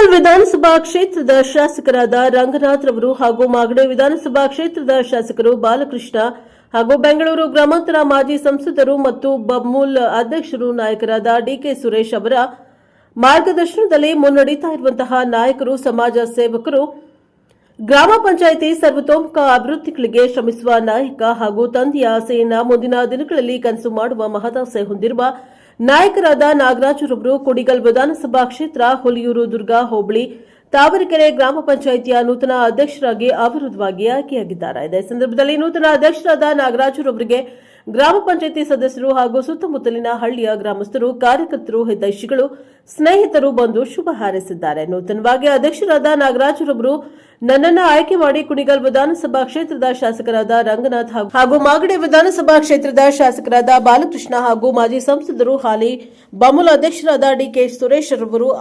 ಕುಣಿಗಲ್ ವಿಧಾನಸಭಾ ಕ್ಷೇತ್ರದ ಶಾಸಕರಾದ ರಂಗನಾಥ್ ರವರು ಹಾಗೂ ಮಾಗಡಿ ವಿಧಾನಸಭಾ ಕ್ಷೇತ್ರದ ಶಾಸಕರು ಬಾಲಕೃಷ್ಣ ಹಾಗೂ ಬೆಂಗಳೂರು ಗ್ರಾಮಾಂತರ ಮಾಜಿ ಸಂಸದರು ಮತ್ತು ಬಮೂಲ್ ಅಧ್ಯಕ್ಷರು ನಾಯಕರಾದ ಡಿಕೆ ಸುರೇಶ್ ಅವರ ಮಾರ್ಗದರ್ಶನದಲ್ಲಿ ಮುನ್ನಡೆಯುತ್ತಾ ಇರುವಂತಹ ನಾಯಕರು, ಸಮಾಜ ಸೇವಕರು, ಗ್ರಾಮ ಪಂಚಾಯಿತಿ ಸರ್ವತೋಮುಖ ಅಭಿವೃದ್ಧಿಗಳಿಗೆ ಶ್ರಮಿಸುವ ನಾಯಕ ಹಾಗೂ ತಂದೆಯ ಆಸೆಯನ್ನು ಮುಂದಿನ ದಿನಗಳಲ್ಲಿ ಕನಸು ಮಾಡುವ ಮಹದಾಸೆ ಹೊಂದಿರುವ ನಾಯಕರಾದ ನಾಗರಾಜರವರು ಕುಣಿಗಲ್ ವಿಧಾನಸಭಾ ಕ್ಷೇತ್ರ ಹುಲಿಯೂರು ದುರ್ಗ ಹೋಬಳಿ ತಾವರೆಕೆರೆ ಗ್ರಾಮ ಪಂಚಾಯಿತಿಯ ನೂತನ ಅಧ್ಯಕ್ಷರಾಗಿ ಅವಿರೋಧವಾಗಿ ಆಯ್ಕೆಯಾಗಿದ್ದಾರೆ. ಇದೇ ಸಂದರ್ಭದಲ್ಲಿ ನೂತನ ಅಧ್ಯಕ್ಷರಾದ ನಾಗರಾಜರವರಿಗೆ ಗ್ರಾಮ ಪಂಚಾಯಿತಿ ಸದಸ್ಯರು ಹಾಗೂ ಸುತ್ತಮುತ್ತಲಿನ ಹಳ್ಳಿಯ ಗ್ರಾಮಸ್ಥರು, ಕಾರ್ಯಕರ್ತರು, ಹಿತೈಷಿಗಳು, ಸ್ನೇಹಿತರು ಬಂದು ಶುಭ ಹಾರೈಸಿದ್ದಾರೆ. ನೂತನವಾಗಿ ಅಧ್ಯಕ್ಷರಾದ ನಾಗರಾಜರವರು ನನ್ನನ್ನು ಆಯ್ಕೆ ಮಾಡಿ ಕುಣಿಗಲ್ ವಿಧಾನಸಭಾ ಕ್ಷೇತ್ರದ ಶಾಸಕರಾದ ರಂಗನಾಥ್ ಹಾಗೂ ಮಾಗಡಿ ವಿಧಾನಸಭಾ ಕ್ಷೇತ್ರದ ಶಾಸಕರಾದ ಬಾಲಕೃಷ್ಣ ಹಾಗೂ ಮಾಜಿ ಸಂಸದರು, ಹಾಲಿ ಬಮೂಲ್ ಅಧ್ಯಕ್ಷರಾದ ಡಿಕೆ ಸುರೇಶ್ ರವರು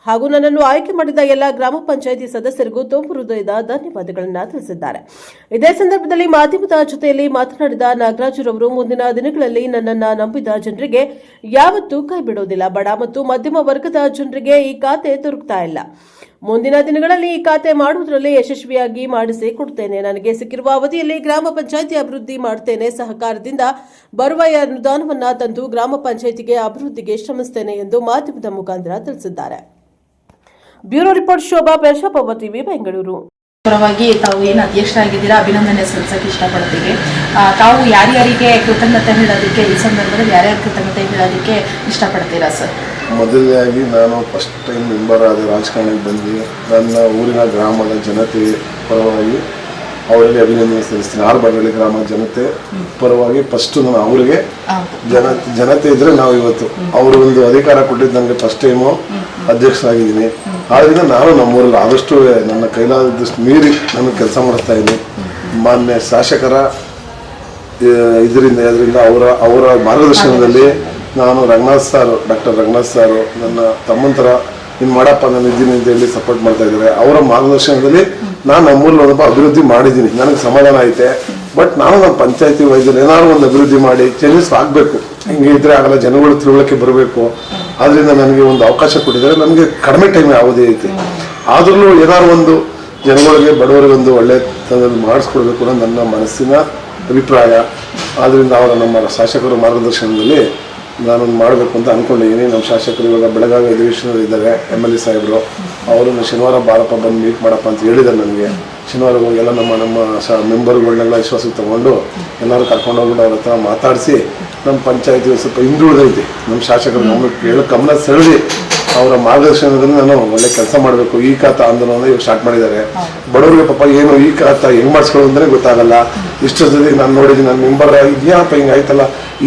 ಹಾಗೂ ನನ್ನನ್ನು ಆಯ್ಕೆ ಮಾಡಿದ ಎಲ್ಲ ಗ್ರಾಮ ಪಂಚಾಯಿತಿ ಸದಸ್ಯರಿಗೂ ತುಂಬ ಹೃದಯದ ಧನ್ಯವಾದಗಳನ್ನು ತಿಳಿಸಿದ್ದಾರೆ. ಇದೇ ಸಂದರ್ಭದಲ್ಲಿ ಮಾಧ್ಯಮದ ಜೊತೆಯಲ್ಲಿ ಮಾತನಾಡಿದ ನಾಗರಾಜರವರು, ಮುಂದಿನ ದಿನಗಳಲ್ಲಿ ನನ್ನನ್ನು ನಂಬಿದ ಜನರಿಗೆ ಯಾವತ್ತೂ ಕೈ ಬಿಡೋದಿಲ್ಲ. ಬಡ ಮತ್ತು ಮಧ್ಯಮ ವರ್ಗದ ಜನರಿಗೆ ಈ ಖಾತೆ ದೊರಕ್ತಾ ಇಲ್ಲ. ಮುಂದಿನ ದಿನಗಳಲ್ಲಿ ಈ ಖಾತೆ ಮಾಡುವುದರಲ್ಲಿ ಯಶಸ್ವಿಯಾಗಿ ಮಾಡಿಸಿ ಕೊಡ್ತೇನೆ. ನನಗೆ ಸಿಕ್ಕಿರುವ ಅವಧಿಯಲ್ಲಿ ಗ್ರಾಮ ಪಂಚಾಯಿತಿ ಅಭಿವೃದ್ಧಿ ಮಾಡ್ತೇನೆ. ಸಹಕಾರದಿಂದ ಬರುವ ಅನುದಾನವನ್ನು ತಂದು ಗ್ರಾಮ ಪಂಚಾಯಿತಿಗೆ ಅಭಿವೃದ್ಧಿಗೆ ಶ್ರಮಿಸುತ್ತೇನೆ ಎಂದು ಮಾಧ್ಯಮದ ಮುಖಾಂತರ ತಿಳಿಸಿದ್ದಾರೆ. ಬ್ಯೂರೋ ರಿಪೋರ್ಟ್, ಶೋಭಾ ಪೇಶಾಪವ ಟಿವಿ, ಬೆಂಗಳೂರು. ಪರವಾಗಿ ತಾವು ಏನು ಅಧ್ಯಕ್ಷರಾಗಿದ್ದೀರಾ, ಅಭಿನಂದನೆ ಸಲ್ಲಿಸಕ್ಕೆ ಇಷ್ಟಪಡ್ತೀವಿ. ತಾವು ಯಾರ್ಯಾರಿಗೆ ಕೃತಜ್ಞತೆ ಹೇಳೋದಕ್ಕೆ ಈ ಸಂದರ್ಭದಲ್ಲಿ ಯಾರ್ಯಾರು ಕೃತಜ್ಞತೆ ಹೇಳೋದಕ್ಕೆ ಇಷ್ಟಪಡ್ತೀರಾ ಸರ್? ಮೊದಲನೇದಾಗಿ ನಾನು ಫಸ್ಟ್ ಟೈಮ್ ಮೆಂಬರ್ ಆದ ರಾಜಕಾರಣಕ್ಕೆ ಬಂದು ನನ್ನ ಊರಿನ ಗ್ರಾಮದ ಜನತೆ ಪರವಾಗಿ ಅವರಿಗೆ ಅಭಿನಂದನೆ ಸಲ್ಲಿಸ್ತೀನಿ. ಆರ್ಬಳ್ಳಿ ಗ್ರಾಮ ಜನತೆ ಪರವಾಗಿ ಫಸ್ಟ್ ನಾನು ಅವರಿಗೆ ಜನತೆ ಇದ್ರೆ ನಾವು ಇವತ್ತು ಅವರು ಒಂದು ಅಧಿಕಾರ ಕೊಟ್ಟಿದ್ದು ನನಗೆ ಫಸ್ಟ್ ಟೈಮು ಅಧ್ಯಕ್ಷರಾಗಿದ್ದೀನಿ. ಆದ್ದರಿಂದ ನಾನು ನಮ್ಮೂರಲ್ಲಿ ಆದಷ್ಟು ನನ್ನ ಕೈಲಾದಷ್ಟು ಮೀರಿ ನಾನು ಕೆಲಸ ಮಾಡಿಸ್ತಾ ಇದ್ದೀನಿ. ಮಾನ್ಯ ಶಾಸಕರ ಇದರಿಂದ ಅವರ ಮಾರ್ಗದರ್ಶನದಲ್ಲಿ ನಾನು ಡಾಕ್ಟರ್ ರಂಗನಾಥ್ ಸಾರು ನನ್ನ ತಮ್ಮಂತರ ಇನ್ನು ಮಾಡಪ್ಪ ನಾನು ಇದ್ದೀನಿ ಅಂತ ಹೇಳಿ ಸಪೋರ್ಟ್ ಮಾಡ್ತಾ ಇದ್ದಾರೆ. ಅವರ ಮಾರ್ಗದರ್ಶನದಲ್ಲಿ ನಾನು ನಮ್ಮೂರಲ್ಲಿ ಒಂದಪ್ಪ ಅಭಿವೃದ್ಧಿ ಮಾಡಿದ್ದೀನಿ. ನನಗೆ ಸಮಾಧಾನ ಐತೆ. ಬಟ್ ನಾನು ನಮ್ಮ ಪಂಚಾಯತಿ ವೈದ್ಯರು ಏನಾದ್ರು ಒಂದು ಅಭಿವೃದ್ಧಿ ಮಾಡಿ ಚೇಂಜಸ್ ಆಗಬೇಕು. ಹಿಂಗೆ ಇದ್ರೆ ಆಗಲ್ಲ, ಜನಗಳು ತಿಳುವಳಿಕೆ ಬರಬೇಕು. ಆದ್ರಿಂದ ನನಗೆ ಒಂದು ಅವಕಾಶ ಕೊಟ್ಟಿದ್ದಾರೆ. ನನಗೆ ಕಡಿಮೆ ಟೈಮ್ ಅವಧಿ ಐತಿ. ಆದ್ರೂ ಏನಾದ್ರು ಒಂದು ಜನಗಳಿಗೆ, ಬಡವರಿಗೆ ಒಂದು ಒಳ್ಳೆ ಮಾಡಿಸ್ಕೊಡ್ಬೇಕು ಅನ್ನೋ ನನ್ನ ಮನಸ್ಸಿನ ಅಭಿಪ್ರಾಯ. ಆದ್ರಿಂದ ಅವರ ನಮ್ಮ ಶಾಸಕರ ಮಾರ್ಗದರ್ಶನದಲ್ಲಿ ನಾನೊಂದು ಮಾಡಬೇಕು ಅಂತ ಅಂದ್ಕೊಂಡಿದ್ದೀನಿ. ನಮ್ಮ ಶಾಸಕರು ಇವಾಗ ಬೆಳಗಾವಿ ಅಧಿವೇಶನದಲ್ಲಿ ಇದ್ದಾರೆ, MLA ಸಾಹೇಬರು. ಅವರನ್ನು ಶನಿವಾರ ಬಾರಪ್ಪ ಬಂದು ಮೀಟ್ ಮಾಡಪ್ಪ ಅಂತ ಹೇಳಿದ್ದಾರೆ ನನಗೆ. ಶನಿವಾರ ಹೋಗಿ ಎಲ್ಲ ನಮ್ಮ ಮೆಂಬರ್ಗಳನ್ನೆಲ್ಲ ವಿಶ್ವಾಸಕ್ಕೆ ತಗೊಂಡು ಎಲ್ಲರೂ ಕರ್ಕೊಂಡೋಗ್ಬಿಟ್ಟು ಅವ್ರ ಹತ್ರ ಮಾತಾಡಿಸಿ ನಮ್ಮ ಪಂಚಾಯತಿ ಸ್ವಲ್ಪ ಹಿಂದುಳಿದೈತಿ. ನಮ್ಮ ಶಾಸಕರು ಗಮನ ಸೆಳೆದು ಅವರ ಮಾರ್ಗದರ್ಶನದಲ್ಲಿ ನಾನು ಒಳ್ಳೆ ಕೆಲಸ ಮಾಡಬೇಕು. ಈ ಖಾತಾ ಆಂದೋಲನ ಇವಾಗ ಸ್ಟಾರ್ಟ್ ಮಾಡಿದ್ದಾರೆ. ಬಡವರಿಗೆ ಪಾಪ ಏನು ಈ ಖಾತಾ ಹೆಂಗ್ ಮಾಡಿಸ್ಕೊಳ್ಳೋದು ಅಂದ್ರೆ ಗೊತ್ತಾಗಲ್ಲ. ಇಷ್ಟು ಜೊತೆ ನಾನು ನೋಡಿದ್ದೀನಿ, ನನ್ನ ಮೆಂಬರ್ ಇದ್ಯಾಪ ಹಿಂಗೆ ಆಯ್ತಲ್ಲ,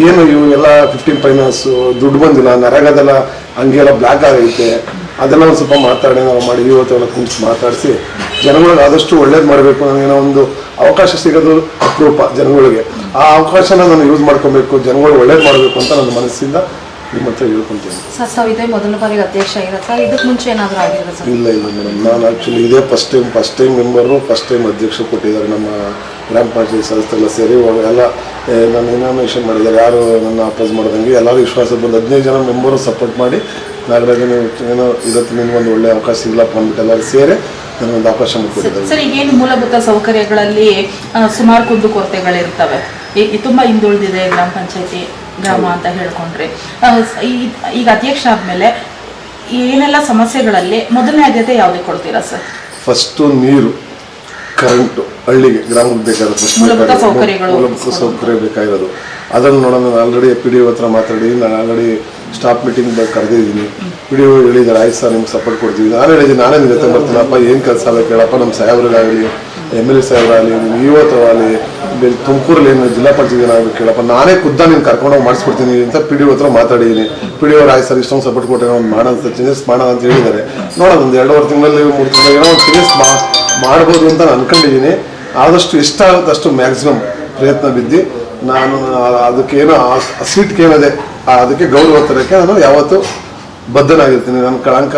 ಏನು ಇವು ಎಲ್ಲ 15 ಫೈನಾನ್ಸ್ ದುಡ್ಡು ಬಂದಿಲ್ಲ, ನರೇಗಾದೆಲ್ಲ ಹಂಗೆಲ್ಲ ಬ್ಲ್ಯಾಕ್ ಆಗೈತೆ, ಅದೆಲ್ಲ ಒಂದು ಸ್ವಲ್ಪ ಮಾತಾಡಿ ನಾವು ಮಾಡಿ ಇವತ್ತೆಲ್ಲ ಕುಂತು ಮಾತಾಡಿಸಿ ಜನಗಳಿಗೆ ಆದಷ್ಟು ಒಳ್ಳೇದು ಮಾಡಬೇಕು. ನನಗೇನೋ ಒಂದು ಅವಕಾಶ ಸಿಗೋದು ಅಪರೂಪ ಜನಗಳಿಗೆ. ಆ ಅವಕಾಶನ ನಾನು ಯೂಸ್ ಮಾಡ್ಕೊಬೇಕು, ಜನಗಳಿಗೆ ಒಳ್ಳೇದು ಮಾಡಬೇಕು ಅಂತ ನನ್ನ ಮನಸ್ಸಿಂದ ನಿಮ್ಮ ಹತ್ರ ಹೇಳ್ಕೊಂತೀನಿ. ಮೊದಲ ಬಾರಿಗೆ ಅಧ್ಯಕ್ಷ ಆಗಿರತ್ತೆ, ಇದಕ್ಕೆ ಮುಂಚೆ ಏನಾದರೂ ಆಗಿರೋದು? ಇಲ್ಲ ಮೇಡಮ್, ನಾನು ಆ್ಯಕ್ಚುಲಿ ಇದೇ first time member, first time ಅಧ್ಯಕ್ಷ ಕೊಟ್ಟಿದ್ದಾರೆ. ನಮ್ಮ ಗ್ರಾಮ ಪಂಚಾಯತ್ ಸದಸ್ಯರೆಲ್ಲ ಸೇರಿ ಎಲ್ಲ ನಾನು ಇನಾಮಿನೇಷನ್ ಮಾಡಿದ್ದಾರೆ. ಯಾರು ನನ್ನ ಅಪೋಸ್ ಮಾಡ್ದಂಗೆ ಎಲ್ಲರೂ ವಿಶ್ವಾಸ ಬಂದು 15 ಜನ ಮೆಂಬರು ಸಪೋರ್ಟ್ ಮಾಡಿ ನಾಗರಾಜ ಏನೋ ಇವತ್ತು ನಿಮ್ಗೊಂದು ಒಳ್ಳೆ ಅವಕಾಶ ಸಿಗ್ಲಪ್ಪ ಅಂದ್ಬಿಟ್ಟು ಎಲ್ಲರೂ ಸೇರಿ ನನಗೊಂದು ಅವಕಾಶ ಮಾಡಿಕೊಟ್ಟಿದ್ದಾರೆ. ಸರ್, ಈಗೇನು ಮೂಲಭೂತ ಸೌಕರ್ಯಗಳಲ್ಲಿ ಸುಮಾರು ಕುಂದುಕೊರತೆಗಳಿರ್ತವೆ, ತುಂಬ ಹಿಂದುಳಿದಿದೆ ಗ್ರಾಮ ಪಂಚಾಯತಿ ಗ್ರಾಮ ಅಂತ ಹೇಳ್ಕೊಂಡ್ರೆ, ಈಗ ಅಧ್ಯಕ್ಷ ಆದ್ಮೇಲೆ ಏನೆಲ್ಲ ಸಮಸ್ಯೆಗಳಲ್ಲಿ ಮೊದಲನೇ ಆದ್ಯತೆ ಯಾವುದಕ್ಕೆ ಕೊಡ್ತೀರಾ ಸರ್? ಫಸ್ಟು ನೀರು, ಕರೆಂಟು, ಹಳ್ಳಿಗೆ ಗ್ರಾಮಕ್ಕೆ ಬೇಕಾದ ಮೂಲಭೂತ ಸೌಕರ್ಯ ಬೇಕಾಗಿರೋದು. ಅದನ್ನು ನೋಡೋಣ. ನಾನು ಆಲ್ರೆಡಿ PDO ಹತ್ರ ಮಾತಾಡಿ ನಾನು ಆಲ್ರೆಡಿ ಸ್ಟಾಫ್ ಮೀಟಿಂಗ್ ಕರೆದಿದ್ದೀನಿ. PDO ಹೇಳಿದ್ದಾರೆ, ಆಯ್ತು ಸರ್ ನಿಮ್ಗೆ ಸಪೋರ್ಟ್ ಕೊಡ್ತೀವಿ. ನಾನು ಹೇಳಿದ್ದೀನಿ, ನಾನೇ ನಿಮ್ಮ ಜೊತೆ ಬರ್ತೀನಪ್ಪ, ಏನು ಕೆಲಸ ಬೇಕು ಹೇಳಪ್ಪ, ನಮ್ಮ ಸಾಹೇಬ್ರಿಗಾಗಲಿ, MLA ಸಾಹೇಬ್ರಾಗಲಿ, ನಿಮ್ಮ ಇವತ್ತರಾಗಲಿ, ತುಮಕೂರಲ್ಲಿ ಏನು ಜಿಲ್ಲಾ ಪಂಚಾಯತ್ ಏನಾಗಬೇಕು ಕೇಳಪ್ಪ, ನಾನೇ ಖುದ್ದ ನೀನು ಕರ್ಕೊಂಡೋಗಿ ಮಾಡಿಸ್ಕೊಡ್ತೀನಿ ಅಂತ PDO ಹತ್ರ ಮಾತಾಡಿದ್ದೀನಿ. PDO ಆಯ್ತು ಸರ್ ಇಷ್ಟೊಂದು ಸಪೋರ್ಟ್ ಕೊಟ್ಟೆ, ಒಂದು ಮಾಡೋಣ ಚೇಂಜಸ್ ಮಾಡೋಣ ಅಂತ ಹೇಳಿದ್ದಾರೆ. ನೋಡೋಣ, ಒಂದು 2.5 ತಿಂಗಳಲ್ಲಿ 3 ತಿಂಗಳಲ್ಲಿ ಏನೋ ಒಂದು ಚೇಂಜಸ್ ಮಾಡ್ಬೋದು ಅಂತ ನಾನು ಅನ್ಕೊಂಡಿದ್ದೀನಿ. ಆದಷ್ಟು ಎಷ್ಟಾಗುತ್ತೆ ಅಷ್ಟು ಮ್ಯಾಕ್ಸಿಮಮ್ ಪ್ರಯತ್ನ ಬಿದ್ದು ನಾನು ಅದಕ್ಕೇನೋ ಸೀಟ್ಗೆ ಏನಿದೆ ಅದಕ್ಕೆ ಗೌರವ ತರಕ್ಕೆ ನಾನು ಯಾವತ್ತೂ ಬದ್ಧನಾಗಿರ್ತೀನಿ. ನನ್ನ ಕಳಂಕ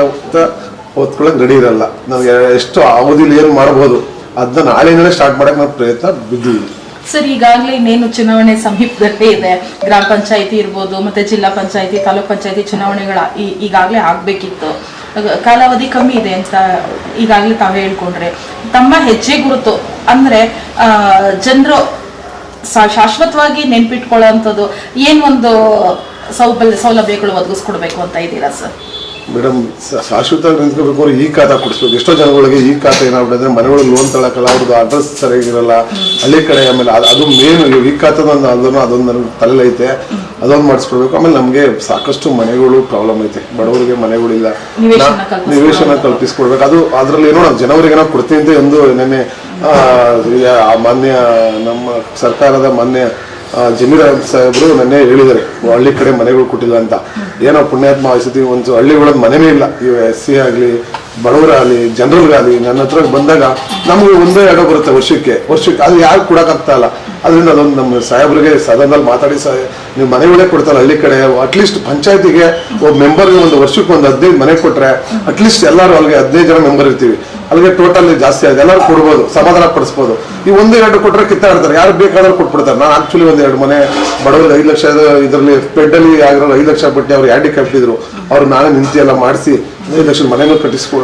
ಓದ್ಕೊಳ್ಳೋಕೆ ರೆಡಿ ಇರಲ್ಲ. ನನಗೆ ಎಷ್ಟು ಅವಧಿಲಿ ಏನು ಮಾಡ್ಬೋದು ಅದನ್ನ ನಾಳೆಯಿಂದಲೇ ಸ್ಟಾರ್ಟ್ ಮಾಡೋಕೆ ನಾನು ಪ್ರಯತ್ನ ಬಿದ್ದಿದ್ದೀನಿ. ಸರ್, ಈಗಾಗಲೇ ಇನ್ನೇನು ಚುನಾವಣೆ ಸಮೀಪದಲ್ಲೇ ಇದೆ. ಗ್ರಾಮ ಪಂಚಾಯತಿ ಇರ್ಬೋದು, ಮತ್ತೆ ಜಿಲ್ಲಾ ಪಂಚಾಯತಿ, ತಾಲೂಕ್ ಪಂಚಾಯತಿ ಚುನಾವಣೆಗಳ ಈಗಾಗಲೇ ಆಗಬೇಕಿತ್ತು. ಕಾಲಾವಧಿ ಕಮ್ಮಿ ಇದೆ ಅಂತ ಈಗಾಗಲೇ ತಾವೇ ಹೇಳ್ಕೊಂಡ್ರೆ, ತಮ್ಮ ಹೆಜ್ಜೆ ಗುರುತು ಅಂದ್ರೆ ಜನರು ಶಾಶ್ವತವಾಗಿ ನೆನ್ಪಿಟ್ಕೊಳ್ಳೋಂಥದ್ದು ಏನ್ ಒಂದು ಸೌಲಭ್ಯಗಳು ಒದಗಿಸ್ಕೊಡ್ಬೇಕು ಅಂತ ಇದ್ದೀರಾ ಸರ್? ಮೇಡಮ್, ಶಾಶ್ವತವಾಗಿ ನಿಂತ್ಕೋಬೇಕು ಅಂದ್ರೆ ಈ ಖಾತಾ ಕೊಡಿಸ್ಬೇಕು. ಎಷ್ಟೋ ಜನಗಳಿಗೆ ಈ ಖಾತೆ ಏನಾಗ್ಬಿಟ್ಟಿದೆ, ಮನೆಗಳಿಗೆ ಲೋನ್ ತಗೊಳಕಲ್ಲ, ಅವ್ರದ್ದು ಅಡ್ರೆಸ್ ಸರಿಯಾಗಿರಲ್ಲ, ಹಳ್ಳಿ ಕಡೆ. ಆಮೇಲೆ ಅದು ಮೇನ್ ಈ ಖಾತದ ಅದೊಂದು ನನಗೆ ತಲೆ ಐತೆ, ಅದೊಂದು ಮಾಡಿಸ್ಕೊಡ್ಬೇಕು. ಆಮೇಲೆ ನಮಗೆ ಸಾಕಷ್ಟು ಮನೆಗಳು ಪ್ರಾಬ್ಲಮ್ ಐತೆ, ಬಡವರಿಗೆ ಮನೆಗಳಿಲ್ಲ, ನಿವೇಶನ ಕಲ್ಪಿಸ್ಕೊಡ್ಬೇಕು. ಅದು ಅದರಲ್ಲಿ ಏನೋ ಜನವರಿಗೆ ಏನೋ ಕೊಡ್ತೀನಿ ಅಂತ ಒಂದು ನೆನ್ನೆ ಮಾನ್ಯ ನಮ್ಮ ಸರ್ಕಾರದ ಮಾನ್ಯ ಜಮೀರ್ ಸಾಹೇಬರು ನೆನ್ನೆ ಹೇಳಿದ್ದಾರೆ, ಹಳ್ಳಿ ಕಡೆ ಮನೆಗಳು ಕೊಟ್ಟಿಲ್ಲ ಅಂತ. ಏನೋ ಪುಣ್ಯಾತ್ಮ ವಹಿಸ್ತೀವಿ, ಒಂದು ಹಳ್ಳಿಗಳದ್ದು ಮನೆನೇ ಇಲ್ಲ. ಇವು SC ಆಗಲಿ, ಬಡವರಾಗಲಿ, ಜನರಲ್ಗಾಗಲಿ ನನ್ನ ಹತ್ರ ಬಂದಾಗ ನಮ್ಗೆ ಒಂದೋ ಎರಡೋ ಬರುತ್ತೆ ವರ್ಷಕ್ಕೆ. ಅದು ಯಾರು ಕೊಡೋಕ್ಕಾಗ್ತಾ ಇಲ್ಲ. ಅದರಿಂದ ಅದೊಂದು ನಮ್ಮ ಸಾಹೇಬ್ರಿಗೆ ಸದನದಲ್ಲಿ ಮಾತಾಡಿ, ನೀವು ಮನೆಗಳೇ ಕೊಡ್ತಾರಲ್ಲ ಹಳ್ಳಿ ಕಡೆ, ಅಟ್ಲೀಸ್ಟ್ ಪಂಚಾಯತಿಗೆ ಒಬ್ಬ ಮೆಂಬರ್ಗೆ ಒಂದು ವರ್ಷಕ್ಕೆ ಒಂದು 15 ಮನೆ ಕೊಟ್ರೆ ಅಟ್ಲೀಸ್ಟ್ ಎಲ್ಲರೂ ಅಲ್ಲಿಗೆ 15 ಜನ ಮೆಂಬರ್ ಇರ್ತೀವಿ, ಅಲ್ಲಿಗೆ ಟೋಟಲ್ ಜಾಸ್ತಿ ಆಗಿದೆ, ಎಲ್ಲರೂ ಕೊಡ್ಬೋದು, ಸಮಾಧಾನ ಪಡಿಸ್ಬೋದು. ಈ 1-2 ಕೊಟ್ಟರೆ ಕಿತ್ತಾಡ್ತಾರೆ, ಯಾರು ಬೇಕಾದ್ರೂ ಕೊಟ್ಬಿಡ್ತಾರೆ. ನಾನು ಆಕ್ಚುಲಿ 1-2 ಮನೆ ಬಡವರಿಗೆ 5 ಲಕ್ಷ ಇದರಲ್ಲಿ ಸ್ಪೆಡ್ಡಲ್ಲಿ ಆಗಿರೋ 5 ಲಕ್ಷ ಬಟ್ಟಿ ಅವ್ರು ಹ್ಯಾಂಡಿಕ್ಯಾಪ್ಟ್ ಇದ್ರು, ಅವ್ರು ನಾನೇ ನಿಂತು ಎಲ್ಲ ಮಾಡಿಸಿ 5 ಲಕ್ಷ ಮನೆನೂ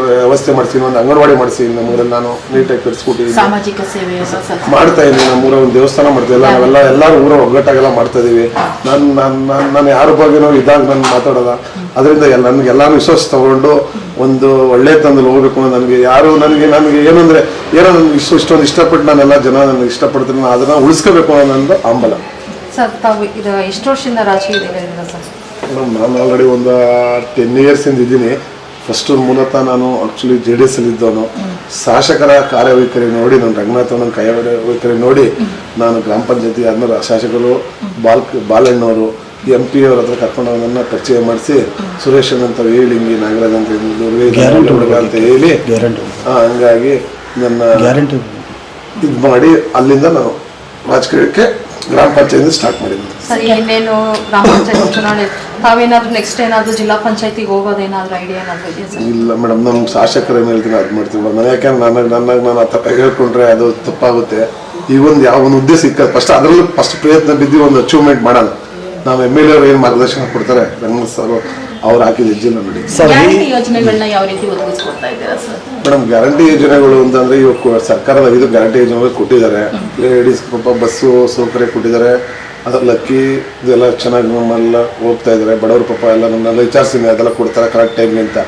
ವ್ಯವಸ್ಥೆ ಮಾಡಿಸಿ, ಒಂದು ಅಂಗನವಾಡಿ ಮಾಡಿಸಿ ನಮ್ಮೂರಲ್ಲಿ ನಾನು ನೀಟಾಗಿ ಕಟ್ಸ್ಕೊಟ್ಟಿದ್ದೀನಿ, ಸಾಮಾಜಿಕ ಸೇವೆ ಮಾಡ್ತಾ ಇದ್ದೀನಿ. ನಮ್ಮೂರ ಒಂದು ದೇವಸ್ಥಾನ ಮಾಡ್ತಾ ಇಲ್ಲ, ನಾವೆಲ್ಲ ಎಲ್ಲರೂ ಊರ ಒಗ್ಗಟ್ಟಾಗೆಲ್ಲ ಮಾಡ್ತಾ ಇದೀವಿ. ನಾನು ಯಾರ ಬಗ್ಗೆನೋ ಇದಾಗ ನಾನು ಮಾತಾಡೋದ, ಅದರಿಂದ ನನಗೆಲ್ಲಾನು ವಿಶ್ವಾಸ ತಗೊಂಡು ಒಂದು ಒಳ್ಳೆ ತಂದಲ್ಲಿ ಹೋಗ್ಬೇಕು ಅನ್ನೋ ನನಗೆ ಯಾರು ನನಗೆ ಏನಂದ್ರೆ ಏನೋ ನನಗೆ ಇಷ್ಟೊಂದು ಇಷ್ಟಪಟ್ಟು ನಾನೆಲ್ಲ ಜನ ನನಗೆ ಇಷ್ಟಪಡ್ತೀನಿ, ಅದನ್ನ ಉಳಿಸ್ಕೋಬೇಕು ಅನ್ನೋ ನಂದು ಹಂಬಲ. ಸರ್, ತಾವು ಇದು ಎಷ್ಟು ವರ್ಷದಿಂದ ರಾಜಕೀಯದಲ್ಲಿ ಸರ್? ನಾನು ಆಲ್ರೆಡಿ ಒಂದು 10 years ಇದ್ದೀನಿ. ಫಸ್ಟ್ ಮೂಲತಃ ನಾನು ಆಕ್ಚುಲಿ JDS ಅಲ್ಲಿ ಇದ್ದವನು. ಶಾಸಕರ ಕಾರ್ಯವೈಖರಿ ನೋಡಿ, ನಾನು ರಂಗನಾಥನ ಕಾರ್ಯವೈಖರಿ ನೋಡಿ ನಾನು ಗ್ರಾಮ ಪಂಚಾಯತಿ ಆದ್ಮೇಲೆ ಶಾಸಕರು ಬಾಲಣ್ಣವರು MP ಅವ್ರ ಹತ್ರ ಕರ್ಕೊಂಡು ನನ್ನ ಪರಿಚಯ ಮಾಡಿಸಿ, ಸುರೇಶ್ ಅಂತ ಹೇಳಿ, ಹಿಂಗೆ ನಾಗರಾಜ್ ಅಂತ ಹುಡುಗ ಅಂತ ಹೇಳಿ, ಹಂಗಾಗಿ ನನ್ನ ಗ್ಯಾರಂಟಿ ಇದು ಮಾಡಿ ಅಲ್ಲಿಂದ ನಾನು ರಾಜಕೀಯಕ್ಕೆ ಗ್ರಾಮ ಪಂಚಾಯತ್ ಸ್ಟಾರ್ಟ್ ಮಾಡಿದ್ದೀನಿ. ಸರ್, ಇನ್ನೇನು ಗ್ರಾಮ ಪಂಚಾಯತ್ ಚುನಾವಣೆ, ತಾವೇನಾದ್ರು ನೆಕ್ಸ್ಟ್ ಏನಾದ್ರು ಜಿಲ್ಲಾ ಪಂಚಾಯತಿಗೆ ಹೋಗೋದೇನಾದ್ರು ಐಡಿಯಾ ಏನಾದ್ರು ಇದೆಯಾ ಸರ್? ಇಲ್ಲ ಮೇಡಮ್, ನಮ್ಮ ಶಾಸಕರ ಮೇಲೆ ಅದು ಮಾಡ್ತೀವಿ. ನಾನು ಯಾಕೆಂದ್ರೆ ನಾನು ಆ ತಪ್ಪ ಹೇಳ್ಕೊಂಡ್ರೆ ಅದು ತಪ್ಪಾಗುತ್ತೆ. ಈ ಒಂದು ಯಾವ ಒಂದು ಉದ್ದೇಶ ಸಿಕ್ಕ ಅದರಲ್ಲೂ ಫಸ್ಟ್ ಪ್ರಯತ್ನ ಬಿದ್ದು ಒಂದು ಅಚೀವ್ಮೆಂಟ್ ಮಾಡೋಣ. ನಾವು MLA ಅವ್ರು ಏನು ಮಾರ್ಗದರ್ಶನ ಕೊಡ್ತಾರೆ, ರಂಗನಾಥ್ ಸರ್ ಅವ್ರು ಹಾಕಿದ ಹೆಜ್ಜೆನ ನೋಡಿ. ಯೋಜನೆಗಳನ್ನ ಯಾವ ರೀತಿ ಒದಗಿಸ್ಕೊಡ್ತಾ ಇದ್ದೀರಾ ಸರ್? ಮೇಡಮ್, ಗ್ಯಾರಂಟಿ ಯೋಜನೆಗಳು ಅಂತಂದ್ರೆ ಇವಾಗ ಸರ್ಕಾರದ 5 ಗ್ಯಾರಂಟಿ ಯೋಜನೆಗಳು ಕೊಟ್ಟಿದ್ದಾರೆ. ಲೇಡೀಸ್ ಪಾಪ ಬಸ್ಸು ಸೌಕರ್ಯ ಕೊಟ್ಟಿದ್ದಾರೆ, ಅದ್ರಲ್ಲಿ ಅಕ್ಕಿ ಇದೆಲ್ಲ ಚೆನ್ನಾಗಿ ನಮ್ಮೆಲ್ಲ ಹೋಗ್ತಾ ಇದ್ದಾರೆ. ಬಡವರು ಪಾಪ ಎಲ್ಲ ನನ್ನೆಲ್ಲ ವಿಚಾರಿಸಿದ್ದೀನಿ, ಅದೆಲ್ಲ ಕೊಡ್ತಾರೆ ಕರೆಕ್ಟ್ ಟೈಮ್ಗೆ ಅಂತ.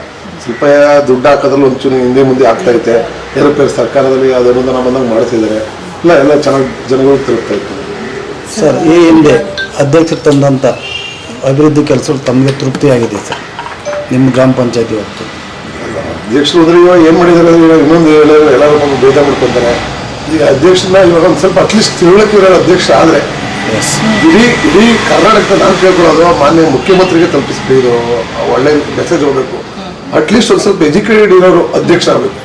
ಸ್ವಲ್ಪ ದುಡ್ಡು ಹಾಕೋದ್ರಲ್ಲಿ ಒಂಚೂರು ಹಿಂದೆ ಮುಂದೆ ಆಗ್ತಾ ಐತೆ. ಏರೋಪೇರ್ ಸರ್ಕಾರದಲ್ಲಿ ಅದು ಅನುದಾನ ಬಂದಾಗ ಮಾಡ್ತಿದ್ದಾರೆ, ಎಲ್ಲ ಚೆನ್ನಾಗಿ ಜನಗಳು ತಿರುಗ್ತಾ ಇತ್ತು. ಸರ್, ಈ ಹಿಂದೆ ಅಧ್ಯಕ್ಷರು ತಂದಂಥ ಅಭಿವೃದ್ಧಿ ಕೆಲಸಗಳು ತಮಗೆ ತೃಪ್ತಿಯಾಗಿದೆ ಸರ್ ನಿಮ್ಮ ಗ್ರಾಮ ಪಂಚಾಯತಿ ಹೊತ್ತು? ಅಧ್ಯಕ್ಷರು ಹೋದ್ರೆ ಇವಾಗ ಏನು ಮಾಡಿದ್ದಾರೆ, ಇವಾಗ ಇನ್ನೊಂದು ಎಲ್ಲರೂ ಭೇದ ಮಾಡ್ಕೊತಾರೆ. ಈಗ ಅಧ್ಯಕ್ಷರನ್ನ ಇವಾಗ ಒಂದು ಸ್ವಲ್ಪ ಅಟ್ಲೀಸ್ಟ್ ತಿಳುವಳಿಕೆ ಇರೋ ಅಧ್ಯಕ್ಷ ಆದರೆ ಇಡೀ ಕರ್ನಾಟಕದ ನಾನು ಕೇಳ್ಕೊಳ್ಳೋದು ಮಾನ್ಯ ಮುಖ್ಯಮಂತ್ರಿಗೆ ತಲುಪಿಸ್ಬೇಕು, ಒಳ್ಳೆ ಮೆಸೇಜ್ ಹೋಗ್ಬೇಕು. ಅಟ್ಲೀಸ್ಟ್ ಒಂದು ಸ್ವಲ್ಪ ಎಜುಕೇಟೆಡ್ ಇರೋರು ಅಧ್ಯಕ್ಷ ಆಗಬೇಕು.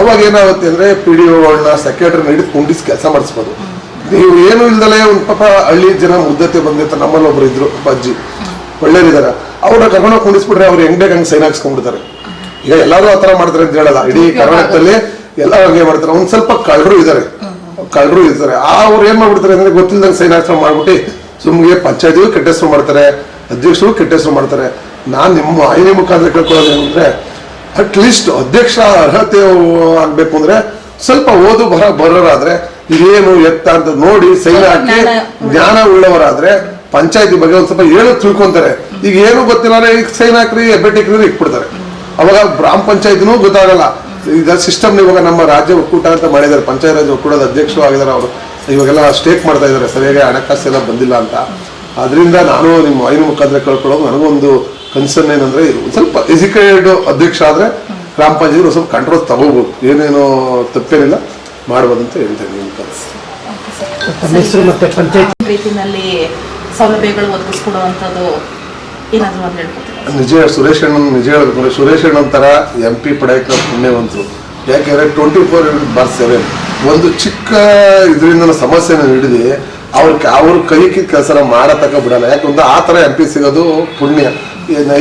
ಅವಾಗ ಏನಾಗುತ್ತೆ ಅಂದ್ರೆ PDOಗಳನ್ನ ಸೆಕ್ರೆಟರಿನ ಹಿಡಿದು ಕುಂಡಿಸಿ ಕೆಲಸ ಮಾಡಿಸ್ಬೋದು. ನೀವು ಏನು ಇಲ್ದಲೇ ಒಂದು ಪಾಪ ಹಳ್ಳಿ ಜನ ಮುದ್ದತೆ ಬಂದಿರ್ತ, ನಮ್ಮಲ್ಲಿ ಒಬ್ರು ಇದ್ರು ಅಜ್ಜಿ ಒಳ್ಳೆಯರಿದ್ದಾರೆ, ಅವ್ರನ್ನ ಕರ್ಕೊಂಡು ಕುಂಡಿಸ್ಬಿಟ್ರೆ ಅವ್ರು ಹೆಂಗ್ ಬೇಕು ಹಂಗೆ ಸೈನ್ ಹಾಕ್ಸ್ಕೊಂಡ್ಬಿಡ್ತಾರೆ. ಈಗ ಎಲ್ಲರೂ ಆ ಥರ ಮಾಡ್ತಾರೆ ಅಂತ ಹೇಳಲ್ಲ, ಇಡೀ ಕರ್ನಾಟಕದಲ್ಲಿ ಎಲ್ಲ ಹಂಗೆ ಮಾಡ್ತಾರೆ. ಒಂದ್ ಸ್ವಲ್ಪ ಕಳ್ಳರು ಇದ್ದಾರೆ, ಅವ್ರು ಏನ್ ಮಾಡ್ಬಿಡ್ತಾರೆ ಅಂದ್ರೆ ಗೊತ್ತಿಲ್ಲದಂಗೆ ಸೈನ್ ಹಾಕ್ಸ್ಕೊಂಡು ಮಾಡ್ಬಿಟ್ಟು ಸುಮ್ಗೆ ಪಂಚಾಯತಿಗೂ ಕೆಟ್ಟ ಹೆಸರು ಮಾಡ್ತಾರೆ, ಅಧ್ಯಕ್ಷರು ಕೆಟ್ಟ ಹೆಸರು ಮಾಡ್ತಾರೆ. ನಾನು ನಿಮ್ಮ ಆಯ್ನೆ ಮುಖಾಂತರ ಕೇಳ್ಕೊಳ್ಳೋದು ಏನಂದ್ರೆ ಅಟ್ಲೀಸ್ಟ್ ಅಧ್ಯಕ್ಷ ಅರ್ಹತೆ ಆಗ್ಬೇಕು ಅಂದ್ರೆ ಸ್ವಲ್ಪ ಓದು ಬರೋರಾದ್ರೆ ಇದೇನು ಎತ್ತ ಅಂತ ನೋಡಿ ಸೈನ್ ಹಾಕಿ ಜ್ಞಾನ ಉಳ್ಳವರಾದ್ರೆ ಪಂಚಾಯತಿ ಬಗ್ಗೆ ಒಂದ್ ಸ್ವಲ್ಪ ಹೇಳು ತಿಳ್ಕೊಂತಾರೆ. ಈಗ ಏನು ಗೊತ್ತಿಲ್ಲ, ಈಗ ಸೈನ್ ಹಾಕ್ರಿ ಹೆಬ್ಬೆಟ್ಟಿಕ್ರಿ ಇಟ್ಬಿಡ್ತಾರೆ. ಅವಾಗ ಗ್ರಾಮ ಪಂಚಾಯತಿನೂ ಗೊತ್ತಾಗಲ್ಲ. ಈಗ ಸಿಸ್ಟಮ್ ಇವಾಗ ನಮ್ಮ ರಾಜ್ಯ ಒಕ್ಕೂಟ ಅಂತ ಮಾಡಿದ್ದಾರೆ, ಪಂಚಾಯತ್ ರಾಜ್ ಒಕ್ಕೂಟದ ಅಧ್ಯಕ್ಷರು ಆಗಿದ್ದಾರೆ. ಅವರು ಇವಾಗೆಲ್ಲ ಸ್ಟೇಕ್ ಮಾಡ್ತಾ ಇದ್ದಾರೆ, ಸರಿಯಾಗಿ ಹಣಕಾಸು ಎಲ್ಲ ಬಂದಿಲ್ಲ ಅಂತ. ಅದರಿಂದ ನಾನು ನಿಮ್ಮ ಐನು ಮುಖಾಂತರ ಕೇಳ್ಕೊಳ್ಳೋದು, ನನಗೊಂದು ಕನ್ಸರ್ನ್ ಏನಂದ್ರೆ ಸ್ವಲ್ಪ ಎಜುಕೇಟೆಡ್ ಅಧ್ಯಕ್ಷ ಆದ್ರೆ ಗ್ರಾಮ ಪಂಚಾಯತ್ ಸ್ವಲ್ಪ ಕಂಟ್ರೋಲ್ ತಗೋಬಹುದು, ಏನೇನು ತಪ್ಪೇನಿಲ್ಲ ಮಾಡ್ಬೋದು ಅಂತ ಹೇಳ್ತೇನೆ. ರೀತಿಯಲ್ಲಿ ಸೌಲಭ್ಯಗಳು ಒದಗಿಸ್ಕೊಡುವಂಥದ್ದು ಏನಾದರೂ ಒಂದು ಹೇಳ್ಕೊತೀರಾ? ನಿಜ ಸುರೇಶ್ ಹೇಳ್ಬೇಕು, ಸುರೇಶ್ ತರ MP ಪಡೆಯಕ್ಕೆ ಪುಣ್ಯವಂತರು. ಯಾಕೆಂದ್ರೆ 24/7 ಒಂದು ಚಿಕ್ಕ ಇದರಿಂದ ಸಮಸ್ಯೆನ ಹಿಡಿದು ಅವ್ರ ಕೈಕಿ ಕೆಲಸ ಮಾಡತಕ್ಕ ಬಿಡಲ್ಲ. ಯಾಕಂದ್ರೆ ಆ ಥರ MP ಸಿಗೋದು ಪುಣ್ಯ.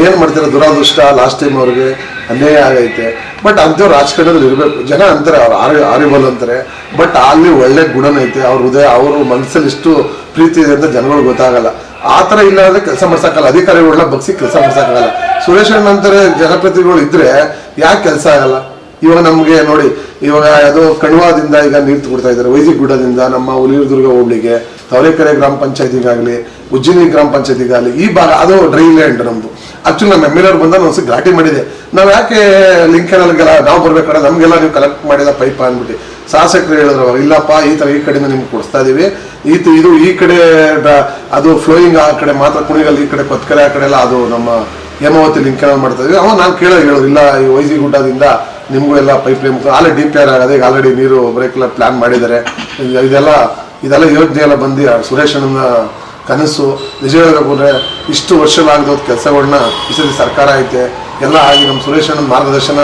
ಏನು ಮಾಡ್ತಾರೆ, ದುರಾದೃಷ್ಟ. ಲಾಸ್ಟ್ ಟೈಮ್ ಅವ್ರಿಗೆ ಅನ್ಯಾಯ ಆಗೈತೆ. ಬಟ್ ಅಂಥವ್ರು ರಾಜಕಾರಣದಲ್ಲಿ ಇರಬೇಕು. ಜನ ಅಂತಾರೆ ಅವ್ರು ಆರಿಬಲ್ ಅಂತಾರೆ, ಬಟ್ ಅಲ್ಲಿ ಒಳ್ಳೆ ಗುಣನೈತೆ. ಅವ್ರ ಹೃದಯ, ಅವ್ರ ಮನಸ್ಸಲ್ಲಿ ಇಷ್ಟು ಪ್ರೀತಿ ಇದೆ ಅಂತ ಜನಗಳಿಗೆ ಗೊತ್ತಾಗಲ್ಲ. ಆ ಥರ ಇಲ್ಲ ಅಂದ್ರೆ ಕೆಲಸ ಮಾಡ್ಸಕ್ಕಾಗಲ್ಲ, ಅಧಿಕಾರಿಗಳನ್ನ ಬಗ್ಸಿ ಕೆಲಸ ಮಾಡ್ಸಕ್ಕಾಗಲ್ಲ. ಸುರೇಶ್ ಅಣ್ಣ ಅಂತಾರೆ ಜನಪ್ರತಿನಿಧಿಗಳು ಇದ್ರೆ ಯಾಕೆ ಕೆಲಸ ಆಗಲ್ಲ? ಇವಾಗ ನಮ್ಗೆ ನೋಡಿ, ಇವಾಗ ಅದು ಕಣ್ವಾದಿಂದ ಈಗ ನೀರು ತಗೊಡ್ತಾ ಇದ್ದಾರೆ, ವೈಜಿಗುಡ್ಡದಿಂದ ನಮ್ಮ ಹುಲಿಯೂರ್ದುರ್ಗ ಹೋಬಳಿಗೆ, ತವರೆಕೆರೆ ಗ್ರಾಮ ಪಂಚಾಯತಿಗಾಗಲಿ, ಉಜ್ಜಿನಿ ಗ್ರಾಮ ಪಂಚಾಯತಿಗಾಗಲಿ, ಈ ಭಾಗ ಅದು ಡ್ರೈ ಲ್ಯಾಂಡ್ ನಮ್ದು. ಆಕ್ಚುಲಿ ನಮ್ಮ ಎಮ್ ಎಲ್ ಅವ್ರು ಬಂದ ಒಂದ್ಸತಿ ಘಾಟಿ ಮಾಡಿದೆ, ನಾವು ಯಾಕೆ ಲಿಂಕ್ ಕೆನಲ್ಗೆಲ್ಲ ನಾವು ಬರ್ಬೇಕಾದ್ರೆ ನಮ್ಗೆಲ್ಲ ನೀವು ಕಲೆಕ್ಟ್ ಮಾಡಿದ ಪೈಪ್ ಅಂದ್ಬಿಟ್ಟು ಶಾಸಕರು ಹೇಳಿದ್ರು, ಇಲ್ಲಪ್ಪ ಈ ತರ ಈ ಕಡೆಯಿಂದ ನಿಮ್ಗೆ ಕೊಡಿಸ್ತಾ ಇದೀವಿ, ಇದು ಈ ಕಡೆ ಅದು ಫ್ಲೋಯಿಂಗ್ ಆ ಕಡೆ ಮಾತ್ರ ಕುಣಿಗಲ್, ಈ ಕಡೆ ಕೊತ್ಕೆರೆ ಆ ಕಡೆ ಎಲ್ಲ ಅದು ನಮ್ಮ ಹೇಮಾವತಿ ಲಿಂಕ್ ಕೆನಲ್ ಮಾಡ್ತಾ ಇದೀವಿ. ಅವ ನಾನು ಹೇಳೋದು ಇಲ್ಲ, ಈ ವೈಜಿ ಗುಡ್ಡದಿಂದ ನಿಮಗೂ ಎಲ್ಲ ಪೈಪ್ ಲೈನ್ ಆಲ್ರೆಡಿ DPR ಆಗದೆ, ಈಗ ಆಲ್ರೆಡಿ ನೀರು ಬರೋಕ್ಕೆಲ್ಲ ಪ್ಲಾನ್ ಮಾಡಿದ್ದಾರೆ. ಇದೆಲ್ಲ ಯೋಜನೆ ಎಲ್ಲ ಬಂದು ಸುರೇಶ್ ಅಣ್ಣನ ಕನಸು ನಿಜ ಹೇಳ್ಬೇಕಂದ್ರೆ ಇಷ್ಟು ವರ್ಷಗಳಾಗದ ಕೆಲಸಗಳನ್ನ ಈ ಸರಿ ಸರ್ಕಾರ ಐತೆ ಎಲ್ಲ ಆಗಿ ನಮ್ಮ ಸುರೇಶ್ ಅಣ್ಣನ ಮಾರ್ಗದರ್ಶನ,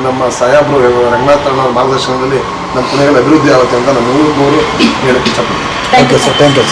ನಮ್ಮ ಸಾಹೇಬ್ರು ರಂಗನಾಥ್ ಅಣ್ಣವ್ರ ಮಾರ್ಗದರ್ಶನದಲ್ಲಿ ನಮ್ಮ ಪುಣೆಗಳ ಅಭಿವೃದ್ಧಿ ಆಗುತ್ತೆ ಅಂತ ನಾನು 100% ಹೇಳಕ್ಕೆ ಇಷ್ಟಪಡ್ತೀನಿ. Okay sir, thank you sir.